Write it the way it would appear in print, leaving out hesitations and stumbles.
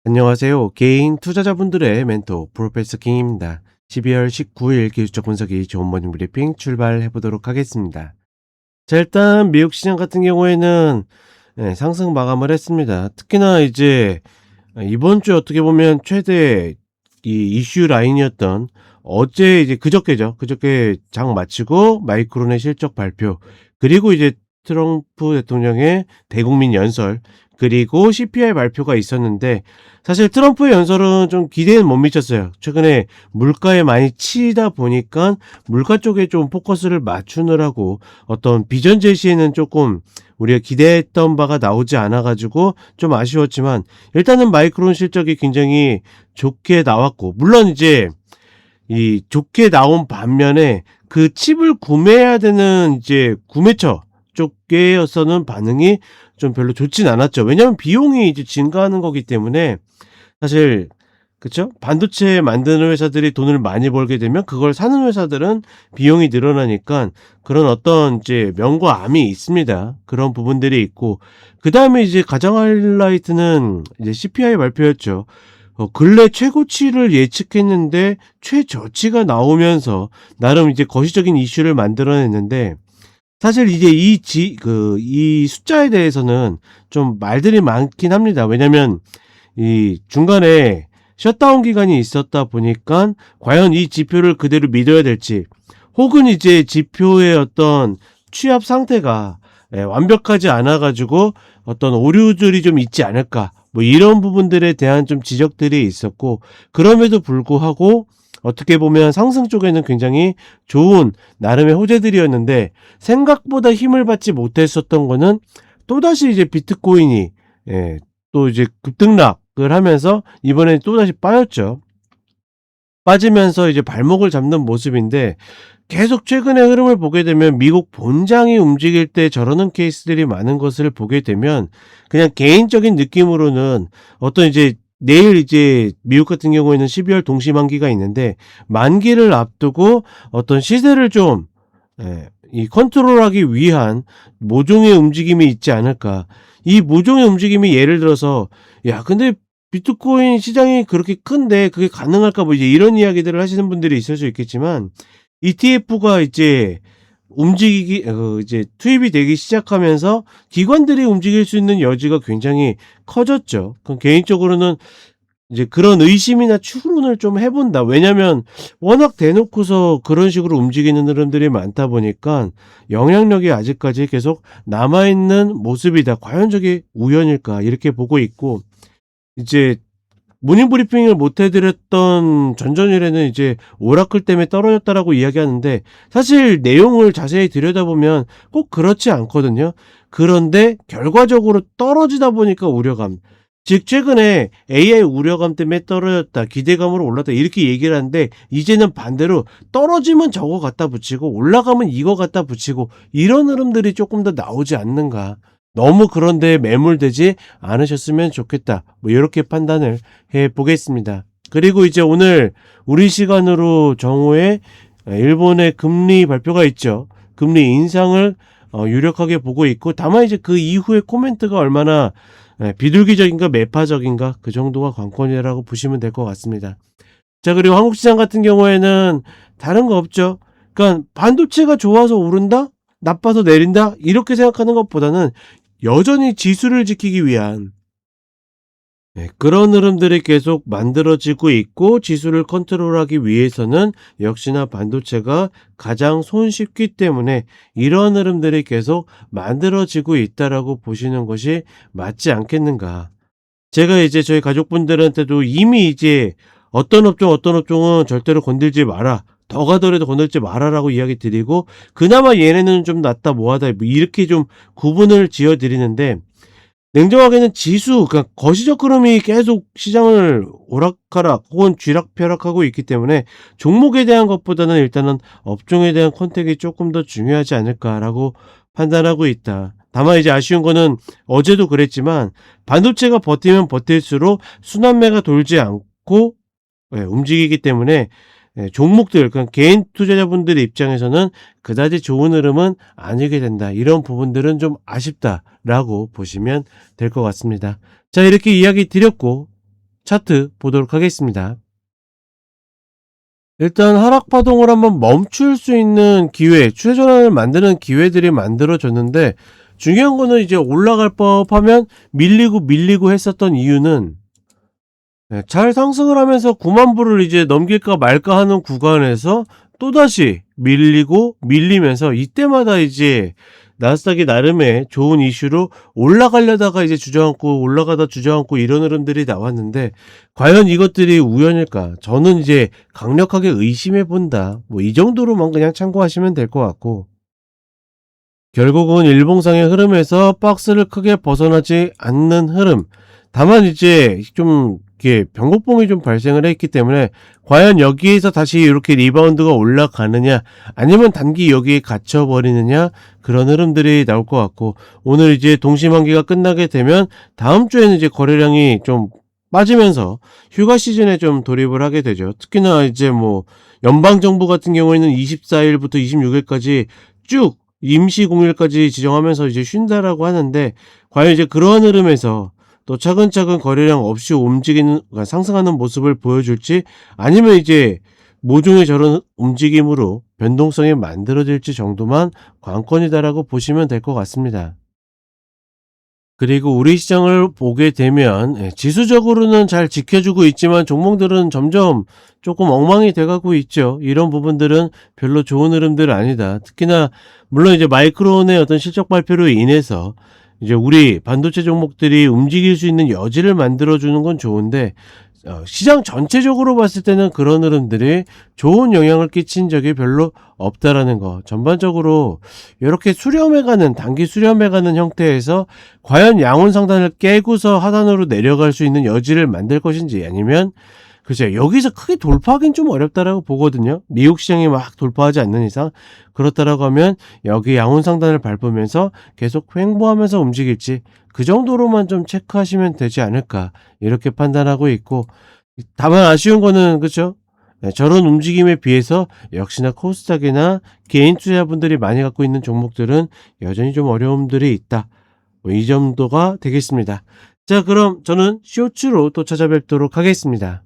안녕하세요. 개인 투자자분들의 멘토 프로페서 킹입니다. 12월 19일 기술적 분석이 좋은 모닝 브리핑 출발해 보도록 하겠습니다. 자, 일단 미국 시장 같은 경우에는 상승 마감을 했습니다. 특히나 이제 이번 주 어떻게 보면 최대 이 이슈 라인이었던 어제 이제 그저께죠. 그저께 장 마치고 마이크론의 실적 발표, 그리고 이제 트럼프 대통령의 대국민 연설, 그리고 CPI 발표가 있었는데, 사실 트럼프의 연설은 좀 기대는 못 미쳤어요. 최근에 물가에 많이 치이다 보니까 물가 쪽에 좀 포커스를 맞추느라고 어떤 비전 제시에는 조금 우리가 기대했던 바가 나오지 않아 가지고 좀 아쉬웠지만, 일단은 마이크론 실적이 굉장히 좋게 나왔고, 물론 이제 이 좋게 나온 반면에 그 칩을 구매해야 되는 이제 구매처 쪽에서는 반응이 좀 별로 좋진 않았죠. 왜냐하면 비용이 이제 증가하는 거기 때문에, 사실 그쵸? 반도체 만드는 회사들이 돈을 많이 벌게 되면 그걸 사는 회사들은 비용이 늘어나니까 그런 어떤 이제 명과 암이 있습니다. 그런 부분들이 있고, 그다음에 이제 가장 하이라이트는 이제 CPI 발표였죠. 근래 최고치를 예측했는데 최저치가 나오면서 나름 이제 거시적인 이슈를 만들어냈는데, 사실 이제 이 숫자에 대해서는 좀 말들이 많긴 합니다. 왜냐면 이 중간에 셧다운 기간이 있었다 보니까 과연 이 지표를 그대로 믿어야 될지, 혹은 이제 지표의 어떤 취합 상태가 완벽하지 않아 가지고 어떤 오류들이 좀 있지 않을까, 뭐 이런 부분들에 대한 좀 지적들이 있었고, 그럼에도 불구하고 어떻게 보면 상승 쪽에는 굉장히 좋은 나름의 호재들이었는데, 생각보다 힘을 받지 못했었던 거는 또다시 이제 비트코인이 또 이제 급등락을 하면서 이번에 또다시 빠졌죠. 빠지면서 이제 발목을 잡는 모습인데, 계속 최근의 흐름을 보게 되면 미국 본장이 움직일 때 저러는 케이스들이 많은 것을 보게 되면, 그냥 개인적인 느낌으로는 어떤 이제 내일 이제 미국 같은 경우에는 12월 동시만기가 있는데, 만기를 앞두고 어떤 시세를 좀 이 컨트롤하기 위한 모종의 움직임이 있지 않을까. 이 모종의 움직임이 예를 들어서, 야 근데 비트코인 시장이 그렇게 큰데 그게 가능할까, 뭐 이제 이런 이야기들을 하시는 분들이 있을 수 있겠지만, ETF가 이제 이제 투입이 되기 시작하면서 기관들이 움직일 수 있는 여지가 굉장히 커졌죠. 그럼 개인적으로는 이제 그런 의심이나 추론을 좀 해 본다. 왜냐면 워낙 대놓고서 그런 식으로 움직이는 흐름들이 많다 보니까 영향력이 아직까지 계속 남아 있는 모습이다. '과연 저게 우연일까?' 이렇게 보고 있고, 이제 모닝 브리핑을 못 해 드렸던 전전일에는 이제 오라클 때문에 떨어졌다라고 이야기하는데, 사실 내용을 자세히 들여다보면 꼭 그렇지 않거든요. 그런데 결과적으로 떨어지다 보니까 우려감, 즉 최근에 AI 우려감 때문에 떨어졌다, 기대감으로 올랐다 이렇게 얘기를 하는데, 이제는 반대로 떨어지면 저거 갖다 붙이고 올라가면 이거 갖다 붙이고 이런 흐름들이 조금 더 나오지 않는가. 너무 그런 데에 매몰되지 않으셨으면 좋겠다. 뭐 요렇게 판단을 해 보겠습니다. 그리고 이제 오늘 우리 시간으로 정오에 일본의 금리 발표가 있죠. 금리 인상을 유력하게 보고 있고, 다만 이제 그 이후의 코멘트가 얼마나 비둘기적인가 매파적인가, 그 정도가 관건이라고 보시면 될 것 같습니다. 자, 그리고 한국 시장 같은 경우에는 다른 거 없죠. 그러니까 반도체가 좋아서 오른다, 나빠서 내린다 이렇게 생각하는 것보다는 여전히 지수를 지키기 위한 그런 흐름들이 계속 만들어지고 있고, 지수를 컨트롤하기 위해서는 역시나 반도체가 가장 손쉽기 때문에 이런 흐름들이 계속 만들어지고 있다라고 보시는 것이 맞지 않겠는가. 제가 이제 저희 가족분들한테도 이미 이제 어떤 업종은 절대로 건들지 마라, 더 가더라도 건들지 마라라고 이야기 드리고, 그나마 얘네는 좀 낫다 뭐하다 뭐 이렇게 좀 구분을 지어 드리는데, 냉정하게는 지수, 그러니까 거시적 흐름이 계속 시장을 오락가락 혹은 쥐락펴락하고 있기 때문에 종목에 대한 것보다는 일단은 업종에 대한 컨택이 조금 더 중요하지 않을까라고 판단하고 있다. 다만 이제 아쉬운 거는 어제도 그랬지만, 반도체가 버티면 버틸수록 순환매가 돌지 않고 움직이기 때문에 종목들, 그러니까 개인 투자자분들의 입장에서는 그다지 좋은 흐름은 아니게 된다. 이런 부분들은 좀 아쉽다라고 보시면 될 것 같습니다. 자, 이렇게 이야기 드렸고, 차트 보도록 하겠습니다. 일단 하락 파동을 한번 멈출 수 있는 기회, 추세 전환을 만드는 기회들이 만들어졌는데, 중요한 거는 이제 올라갈 법하면 밀리고 했었던 이유는, 잘 상승을 하면서 9만 불을 이제 넘길까 말까 하는 구간에서 또다시 밀리면서, 이때마다 이제 나스닥이 나름의 좋은 이슈로 올라가려다가 이제 주저앉고 올라가다 주저앉고 이런 흐름들이 나왔는데, 과연 이것들이 우연일까? 저는 이제 강력하게 의심해 본다. 뭐 이 정도로만 그냥 참고하시면 될 것 같고, 결국은 일봉상의 흐름에서 박스를 크게 벗어나지 않는 흐름. 다만 이제 좀 이렇게 변곡봉이 좀 발생을 했기 때문에, 과연 여기에서 다시 이렇게 리바운드가 올라가느냐, 아니면 단기 여기에 갇혀버리느냐, 그런 흐름들이 나올 것 같고, 오늘 이제 동시만기가 끝나게 되면 다음 주에는 이제 거래량이 좀 빠지면서 휴가 시즌에 좀 돌입을 하게 되죠. 특히나 이제 뭐 연방정부 같은 경우에는 24일부터 26일까지 쭉 임시 공휴일까지 지정하면서 이제 쉰다라고 하는데, 과연 이제 그러한 흐름에서 또 차근차근 거래량 없이 움직이는, 그러니까 상승하는 모습을 보여줄지, 아니면 이제 모종의 저런 움직임으로 변동성이 만들어질지 정도만 관건이다라고 보시면 될 것 같습니다. 그리고 우리 시장을 보게 되면, 지수적으로는 잘 지켜주고 있지만 종목들은 점점 조금 엉망이 돼가고 있죠. 이런 부분들은 별로 좋은 흐름들은 아니다. 특히나 물론 이제 마이크론의 어떤 실적 발표로 인해서 이제 우리 반도체 종목들이 움직일 수 있는 여지를 만들어주는 건 좋은데, 시장 전체적으로 봤을 때는 그런 흐름들이 좋은 영향을 끼친 적이 별로 없다라는 거. 전반적으로 이렇게 수렴해가는, 단기 수렴해가는 형태에서 과연 양원 상단을 깨고서 하단으로 내려갈 수 있는 여지를 만들 것인지, 아니면 글쎄요, 여기서 크게 돌파하긴 좀 어렵다라고 보거든요. 미국 시장이 막 돌파하지 않는 이상. 그렇다라고 하면 여기 양원 상단을 밟으면서 계속 횡보하면서 움직일지, 그 정도로만 좀 체크하시면 되지 않을까, 이렇게 판단하고 있고, 다만 아쉬운 거는, 그렇죠? 저런 움직임에 비해서 역시나 코스닥이나 개인 투자분들이 많이 갖고 있는 종목들은 여전히 좀 어려움들이 있다. 뭐 이 정도가 되겠습니다. 자, 그럼 저는 쇼츠로 또 찾아뵙도록 하겠습니다.